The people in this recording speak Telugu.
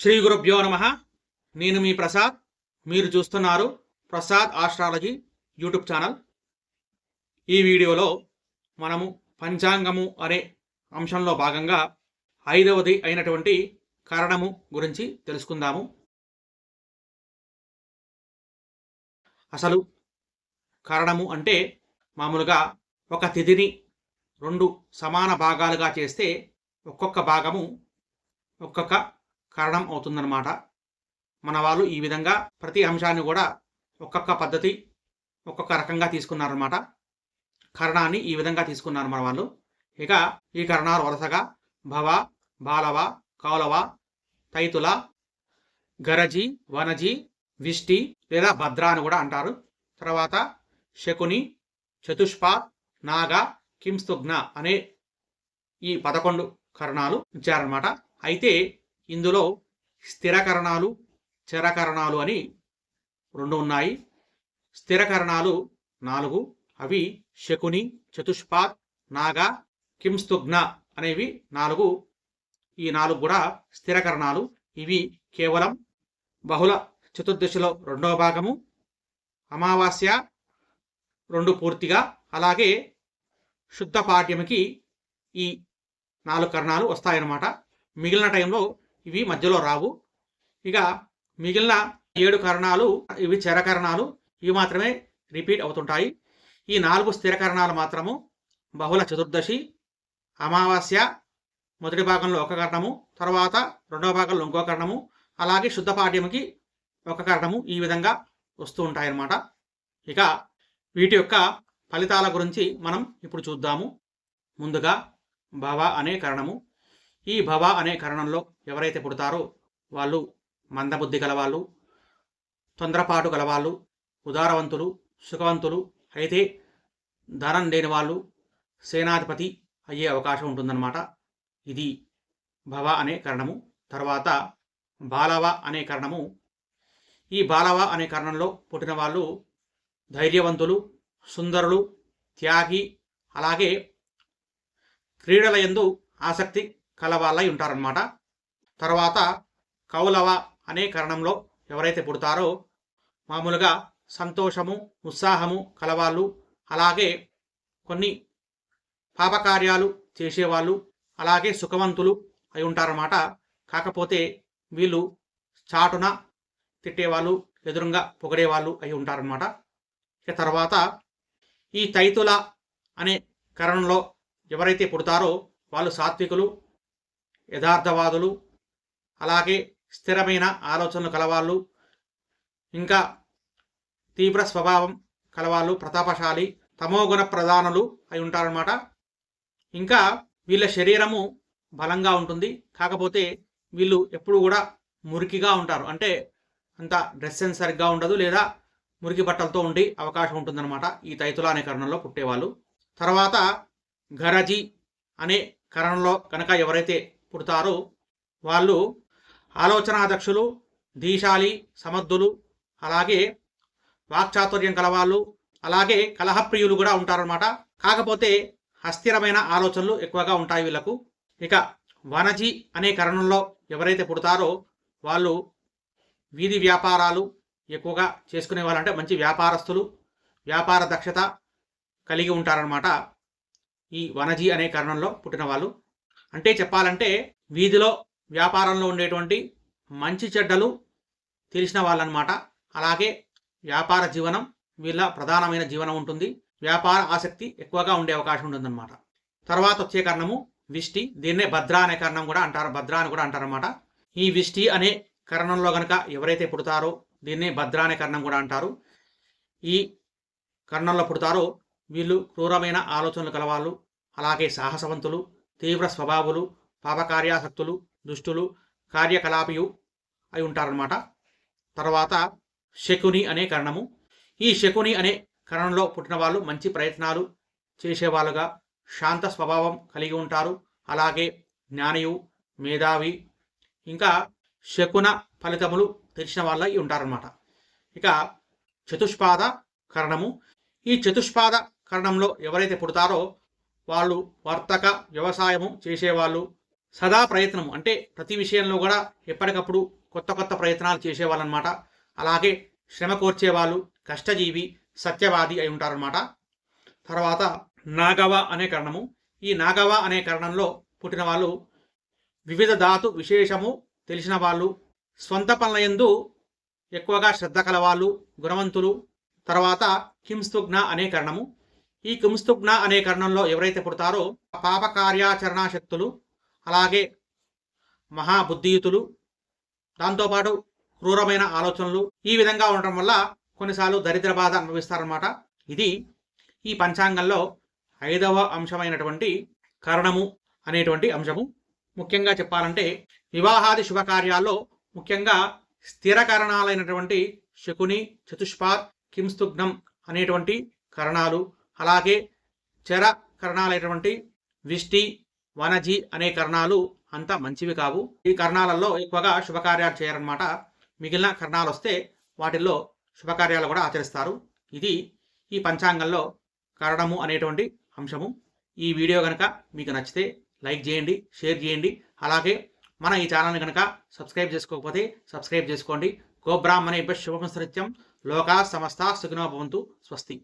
శ్రీ గురుభ్యో నమః. నేను మీ ప్రసాద్. మీరు చూస్తున్నారు ప్రసాద్ ఆస్ట్రాలజీ యూట్యూబ్ ఛానల్. ఈ వీడియోలో మనము పంచాంగము అనే అంశంలో భాగంగా 5వది అయినటువంటి కరణము గురించి తెలుసుకుందాము. అసలు కరణము అంటే మామూలుగా ఒక తిథిని 2 సమాన భాగాలుగా చేస్తే ఒక్కొక్క భాగము ఒక్కొక్క కరణం అవుతుందన్నమాట. మన వాళ్ళు ఈ విధంగా ప్రతి అంశాన్ని కూడా ఒక్కొక్క పద్ధతి ఒక్కొక్క రకంగా తీసుకున్నారన్నమాట. కరణాన్ని ఈ విధంగా తీసుకున్నారు మన వాళ్ళు. ఇక ఈ కరణాలు వరుసగా భవ, బాలవ, కౌలవ, తైతుల, గరజి, వనజి, విష్టి లేదా భద్ర అని కూడా అంటారు. తర్వాత శకుని, చతుష్పాత్, నాగ, కింస్తుగ్న అనే ఈ 11 కరణాలు ఇచ్చారన్నమాట. అయితే ఇందులో స్థిరకరణాలు, చరకరణాలు అని 2 ఉన్నాయి. స్థిరకరణాలు 4. అవి శకుని, చతుష్పాత్, నాగ, కింస్తుగ్న అనేవి 4. ఈ 4 కూడా స్థిరకరణాలు. ఇవి కేవలం బహుళ చతుర్దశిలో 2వ భాగము, అమావాస్య 2 పూర్తిగా, అలాగే శుద్ధ పాడ్యమికి ఈ 4 కరణాలు వస్తాయన్నమాట. మిగిలిన టైంలో ఇవి మధ్యలో రావు. ఇక మిగిలిన 7 కరణాలు ఇవి చరకరణాలు. ఇవి మాత్రమే రిపీట్ అవుతుంటాయి. ఈ 4 స్థిరకరణాలు మాత్రము బహుళ చతుర్దశి, అమావాస్య మొదటి భాగంలో ఒక కరణము, తర్వాత 2వ భాగంలో ఇంకో కరణము, అలాగే శుద్ధ పాడ్యమికి ఒక కరణము, ఈ విధంగా వస్తూ ఉంటాయన్నమాట. ఇక వీటి యొక్క ఫలితాల గురించి మనం ఇప్పుడు చూద్దాము. ముందుగా భవ అనే కరణము. ఈ భవ అనే కరణంలో ఎవరైతే పుడతారో వాళ్ళు మందబుద్ధి గలవాళ్ళు, తొందరపాటు గలవాళ్ళు, ఉదారవంతులు, సుఖవంతులు, అయితే ధనం లేని వాళ్ళు సేనాధిపతి అయ్యే అవకాశం ఉంటుందన్నమాట. ఇది భవ అనే కరణము. తర్వాత బాలవ అనే కరణము. ఈ బాలవ అనే కరణంలో పుట్టిన వాళ్ళు ధైర్యవంతులు, సుందరులు, త్యాగి, అలాగే క్రీడల యందు ఆసక్తి కలవాళ్ళై ఉంటారన్నమాట. తర్వాత కౌలవ అనే కరణంలో ఎవరైతే పుడతారో మామూలుగా సంతోషము, ఉత్సాహము కలవాళ్ళు, అలాగే కొన్ని పాపకార్యాలు చేసేవాళ్ళు, అలాగే సుఖవంతులు అయి ఉంటారన్నమాట. కాకపోతే వీళ్ళు చాటున తిట్టేవాళ్ళు, ఎదురుగా పొగడేవాళ్ళు అయి ఉంటారన్నమాట. ఇక తర్వాత ఈ తైతుల అనే కరణంలో ఎవరైతే పుడతారో వాళ్ళు సాత్వికులు, యథార్థవాదులు, అలాగే స్థిరమైన ఆలోచనలు కలవాళ్ళు, ఇంకా తీవ్ర స్వభావం కలవాళ్ళు, ప్రతాపశాలి, తమోగుణ ప్రధానులు అయి ఉంటారన్నమాట. ఇంకా వీళ్ళ శరీరము బలంగా ఉంటుంది. కాకపోతే వీళ్ళు ఎప్పుడు కూడా మురికిగా ఉంటారు. అంటే అంత డ్రెస్ సెన్స్ సరిగ్గా ఉండదు, లేదా మురికి బట్టలతో ఉండే అవకాశం ఉంటుందన్నమాట ఈ తైతుల అనే కరణంలో పుట్టేవాళ్ళు. తర్వాత గరజి అనే కరణంలో కనుక ఎవరైతే పుడతారో వాళ్ళు ఆలోచనాదక్షులు, ధీశాలి, సమర్థులు, అలాగే వాక్చాతుర్యం కలవాళ్ళు, అలాగే కలహప్రియులు కూడా ఉంటారన్నమాట. కాకపోతే అస్థిరమైన ఆలోచనలు ఎక్కువగా ఉంటాయి వీళ్ళకు. ఇక వనజి అనే కరణంలో ఎవరైతే పుడతారో వాళ్ళు వీధి వ్యాపారాలు ఎక్కువగా చేసుకునే వాళ్ళంటే మంచి వ్యాపారస్తులు, వ్యాపార దక్షత కలిగి ఉంటారన్నమాట ఈ వనజి అనే కరణంలో పుట్టిన వాళ్ళు. అంటే చెప్పాలంటే వీధిలో వ్యాపారంలో ఉండేటువంటి మంచి చెడ్డలు తెలిసిన వాళ్ళనమాట. అలాగే వ్యాపార జీవనం వీళ్ళ ప్రధానమైన జీవనం ఉంటుంది. వ్యాపార ఆసక్తి ఎక్కువగా ఉండే అవకాశం ఉంటుందన్నమాట. తర్వాత వచ్చే కరణము విష్టి. దీన్నే భద్ర అనే కరణం కూడా అంటారు, భద్ర అని కూడా అంటారన్నమాట. ఈ విష్టి అనే కరణంలో కనుక ఎవరైతే పుడతారో దీన్నే భద్ర అనే కరణం కూడా అంటారు. ఈ కరణంలో పుడతారో వీళ్ళు క్రూరమైన ఆలోచనలు కలవాళ్ళు, అలాగే సాహసవంతులు, తీవ్ర స్వభావులు, పాపకార్యాసక్తులు, దుష్టులు, కార్యకలాపియు అయి ఉంటారన్నమాట. తర్వాత శకుని అనే కరణము. ఈ శకుని అనే కరణంలో పుట్టిన వాళ్ళు మంచి ప్రయత్నాలు చేసేవాళ్ళుగా, శాంత స్వభావం కలిగి ఉంటారు, అలాగే జ్ఞానియు, మేధావి, ఇంకా శకున ఫలితములు తెలిసిన వాళ్ళై ఉంటారన్నమాట. ఇక చతుష్పాద కరణము. ఈ చతుష్పాద కరణంలో ఎవరైతే పుడతారో వాళ్ళు వర్తక వ్యవసాయము చేసేవాళ్ళు, సదా ప్రయత్నం అంటే ప్రతి విషయంలో కూడా ఎప్పటికప్పుడు కొత్త కొత్త ప్రయత్నాలు చేసేవాళ్ళనమాట. అలాగే శ్రమ కోర్చేవాళ్ళు, కష్టజీవి, సత్యవాది అయి ఉంటారనమాట. తర్వాత నాగవ అనే కరణము. ఈ నాగవ అనే కరణంలో పుట్టిన వాళ్ళు వివిధ ధాతు విశేషము తెలిసిన వాళ్ళు, స్వంత పనుల యందు ఎక్కువగా శ్రద్ధ కలవాళ్ళు, గుణవంతులు. తర్వాత కింస్తుగ్న అనే కరణము. ఈ కింస్తుగ్న అనే కరణంలో ఎవరైతే పుడతారో పాప కార్యాచరణ శక్తులు, అలాగే మహాబుద్ధియుతులు, దాంతోపాటు క్రూరమైన ఆలోచనలు ఈ విధంగా ఉండటం వల్ల కొన్నిసార్లు దరిద్ర బాధ అనుభవిస్తారన్నమాట. ఇది ఈ పంచాంగంలో 5వ అంశమైనటువంటి కరణము అనేటువంటి అంశము. ముఖ్యంగా చెప్పాలంటే వివాహాది శుభకార్యాల్లో ముఖ్యంగా స్థిర కరణాలైనటువంటి శకుని, చతుష్పాద్, కింస్తుగ్నం అనేటువంటి కరణాలు, అలాగే చర కరణాలైనటువంటి విష్టి, వనజి అనే కరణాలు అంత మంచివి కావు. ఈ కరణాలలో ఎక్కువగా శుభకార్యాలు చేయరన్నమాట. మిగిలిన కరణాలు వస్తే వాటిల్లో శుభకార్యాలు కూడా ఆచరిస్తారు. ఇది ఈ పంచాంగంలో కరణము అనేటువంటి అంశము. ఈ వీడియో కనుక మీకు నచ్చితే లైక్ చేయండి, షేర్ చేయండి. అలాగే మన ఈ ఛానల్ని కనుక సబ్స్క్రైబ్ చేసుకోకపోతే సబ్స్క్రైబ్ చేసుకోండి. గోబ్రాహ్మణేభ్యః శుభమస్తు నిత్యం. లోకా సమస్తా సుఖినో భవంతు. స్వస్తి.